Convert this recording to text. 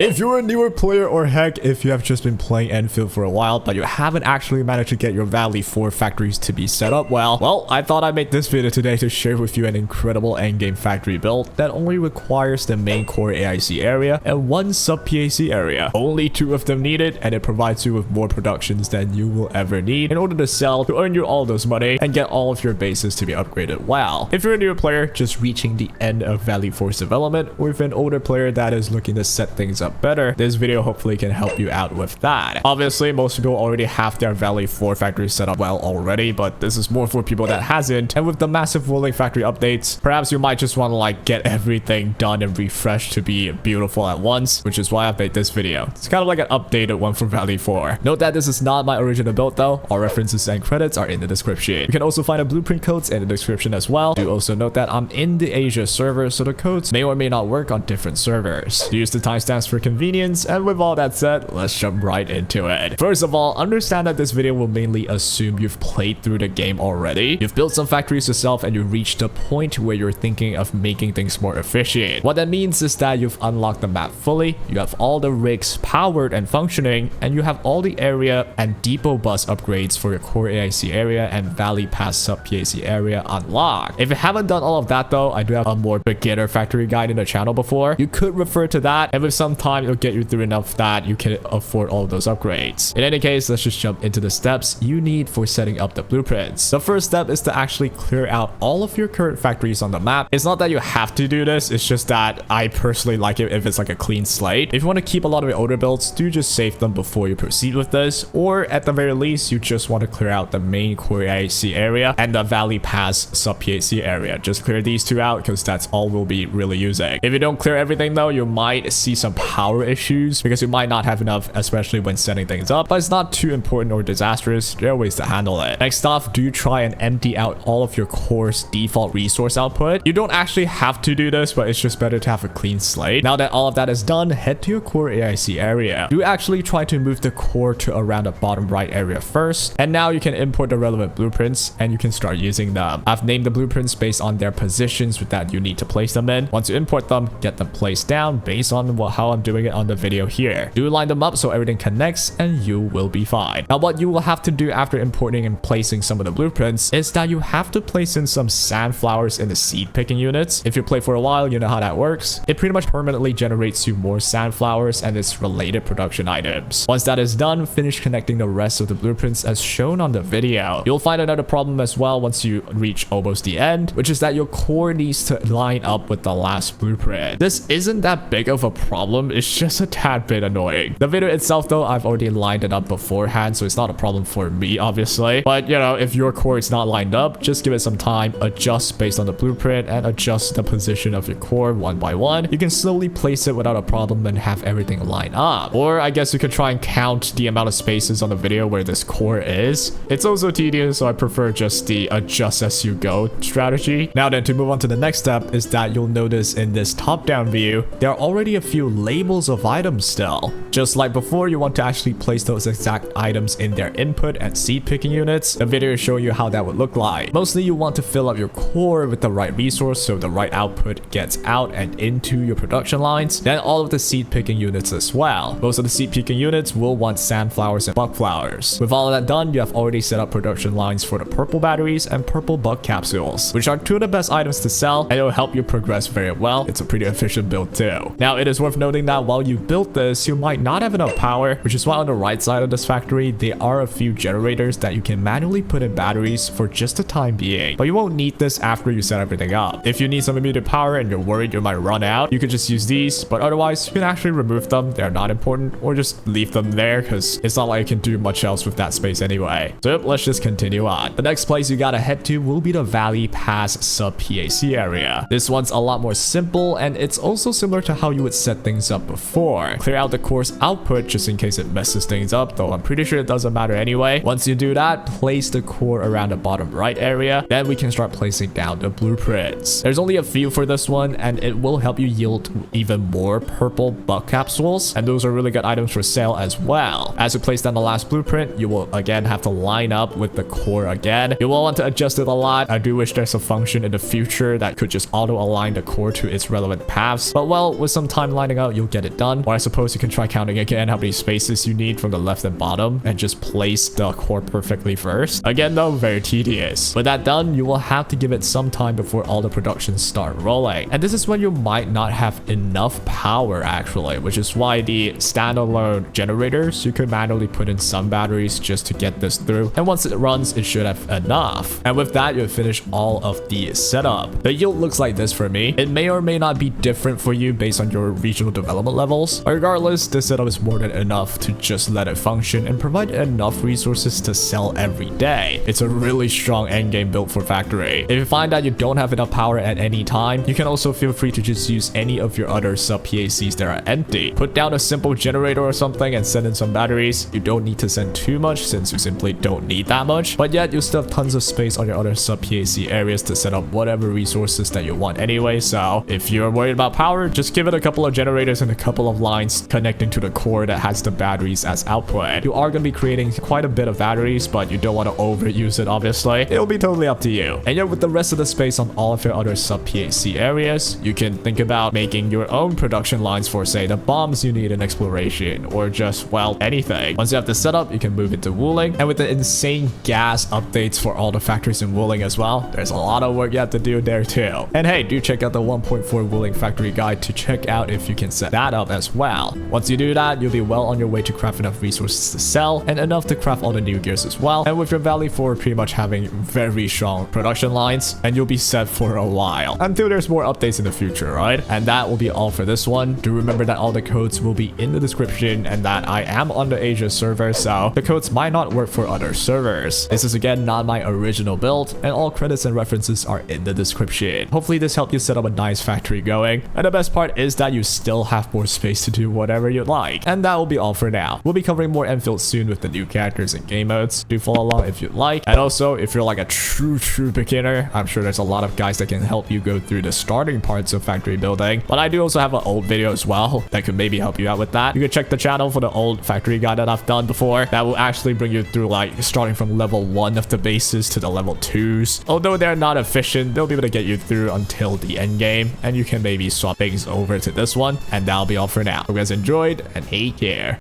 If you're a newer player, or heck, if you have just been playing Endfield for a while, but you haven't actually managed to get your Valley 4 factories to be set up well, I thought I'd make this video today to share with you an incredible endgame factory build that only requires the main core AIC area and one sub-PAC area. Only 2 of them needed, and it provides you with more productions than you will ever need in order to sell to earn you all those money and get all of your bases to be upgraded well. If you're a newer player just reaching the end of Valley 4's development, or if an older player that is looking to set things up better, this video hopefully can help you out with that. Obviously, most people already have their Valley 4 factory set up well already, but this is more for people that hasn't. And with the massive rolling factory updates, perhaps you might just want to like get everything done and refreshed to be beautiful at once, which is why I've made this video. It's kind of like an updated one for Valley 4. Note that this is not my original build though. All references and credits are in the description. You can also find the blueprint codes in the description as well. Do also note that I'm in the Asia server, so the codes may or may not work on different servers. Use the timestamps for convenience. And with all that said, let's jump right into it. First of all, understand that this video will mainly assume you've played through the game already. You've built some factories yourself and you've reached a point where you're thinking of making things more efficient. What that means is that you've unlocked the map fully, you have all the rigs powered and functioning, and you have all the area and depot bus upgrades for your core AIC area and Valley Pass sub-PAC area unlocked. If you haven't done all of that though, I do have a more beginner factory guide in the channel before. You could refer to that, and with some time it'll get you through enough that you can afford all of those upgrades. In any case, let's just jump into the steps you need for setting up the blueprints. The first step is to actually clear out all of your current factories on the map. It's not that you have to do this, it's just that I personally like it if it's like a clean slate. If you want to keep a lot of your older builds, do just save them before you proceed with this, or at the very least, you just want to clear out the main core AIC area and the Valley Pass sub-PAC area. Just clear these 2 out because that's all we'll be really using. If you don't clear everything though, you might see some power issues because you might not have enough, especially when setting things up, but it's not too important or disastrous. There are ways to handle it. Next off, do try and empty out all of your core's default resource output. You don't actually have to do this, but it's just better to have a clean slate. Now that all of that is done, head to your core AIC area. Do actually try to move the core to around the bottom right area first, and now you can import the relevant blueprints and you can start using them. I've named the blueprints based on their positions that you need to place them in. Once you import them, get them placed down based on how I'm doing it on the video here. Do line them up so everything connects and you will be fine. Now what you will have to do after importing and placing some of the blueprints is that you have to place in some sandflowers in the seed picking units. If you play for a while, you know how that works. It pretty much permanently generates you more sandflowers and its related production items. Once that is done, finish connecting the rest of the blueprints as shown on the video. You'll find another problem as well once you reach almost the end, which is that your core needs to line up with the last blueprint. This isn't that big of a problem, it's just a tad bit annoying. The video itself though, I've already lined it up beforehand, so it's not a problem for me obviously, but you know, if your core is not lined up, just give it some time, adjust based on the blueprint and adjust the position of your core one by one. You can slowly place it without a problem and have everything line up. Or I guess you could try and count the amount of spaces on the video where this core is. It's also tedious, so I prefer just the adjust as you go strategy. Now then, to move on to the next step is that you'll notice in this top-down view, there are already a few labels of items still. Just like before, you want to actually place those exact items in their input and seed picking units. The video is showing you how that would look like. Mostly you want to fill up your core with the right resource so the right output gets out and into your production lines. Then all of the seed picking units as well. Most of the seed picking units will want sandflowers and bug flowers. With all of that done, you have already set up production lines for the purple batteries and purple bug capsules, which are 2 of the best items to sell, and it will help you progress very well. It's a pretty efficient build too. Now it is worth noting that while you built this, you might not have enough power, which is why on the right side of this factory, there are a few generators that you can manually put in batteries for just the time being, but you won't need this after you set everything up. If you need some immediate power and you're worried you might run out, you could just use these, but otherwise you can actually remove them. They're not important, or just leave them there because it's not like you can do much else with that space anyway. So yep, let's just continue on. The next place you gotta head to will be the Valley Pass sub-PAC area. This one's a lot more simple, and it's also similar to how you would set things up before. Clear out the core's output just in case it messes things up, though I'm pretty sure it doesn't matter anyway. Once you do that, place the core around the bottom right area. Then we can start placing down the blueprints. There's only a few for this one, and it will help you yield even more purple bug capsules, and those are really good items for sale as well. As you place down the last blueprint, you will again have to line up with the core again. You will want to adjust it a lot. I do wish there's a function in the future that could just auto align the core to its relevant paths, but well, with some time lining out, you'll get it done. Or I suppose you can try counting again how many spaces you need from the left and bottom and just place the core perfectly first. Again though, very tedious. With that done, you will have to give it some time before all the productions start rolling. And this is when you might not have enough power actually, which is why the standalone generators, you could manually put in some batteries just to get this through. And once it runs, it should have enough. And with that, you'll finish all of the setup. The yield looks like this for me. It may or may not be different for you based on your regional development levels. Regardless, this setup is more than enough to just let it function and provide enough resources to sell every day. It's a really strong endgame build for factory. If you find that you don't have enough power at any time, you can also feel free to just use any of your other sub PACs that are empty. Put down a simple generator or something and send in some batteries. You don't need to send too much since you simply don't need that much, but yet you still have tons of space on your other sub PAC areas to set up whatever resources that you want anyway. So if you're worried about power, just give it a couple of generators and a couple of lines connecting to the core that has the batteries as output. You are going to be creating quite a bit of batteries, but you don't want to overuse it obviously. It'll be totally up to you. And yet with the rest of the space on all of your other sub PAC areas, you can think about making your own production lines for say the bombs you need in exploration or just, well, anything. Once you have this set up, you can move into wooling, and with the insane gas updates for all the factories in wooling as well, there's a lot of work you have to do there too. And hey, do check out the 1.4 wooling factory guide to check out if you can set that up as well. Once you do that, you'll be well on your way to craft enough resources to sell and enough to craft all the new gears as well. And with your Valley 4 pretty much having very strong production lines, and you'll be set for a while until there's more updates in the future, right? And that will be all for this one. Do remember that all the codes will be in the description and that I am on the Asia server, so the codes might not work for other servers. This is again not my original build, and all credits and references are in the description. Hopefully this helped you set up a nice factory going, and the best part is that you still have more space to do whatever you'd like. And that will be all for now. We'll be covering more Endfield soon with the new characters and game modes. Do follow along if you'd like. And also, if you're like a true beginner, I'm sure there's a lot of guys that can help you go through the starting parts of factory building. But I do also have an old video as well that could maybe help you out with that. You can check the channel for the old factory guide that I've done before. That will actually bring you through like starting from level 1 of the bases to the level 2s. Although they're not efficient, they'll be able to get you through until the end game, and you can maybe swap things over to this one. And that'll be all for now. Hope you guys enjoyed and take care.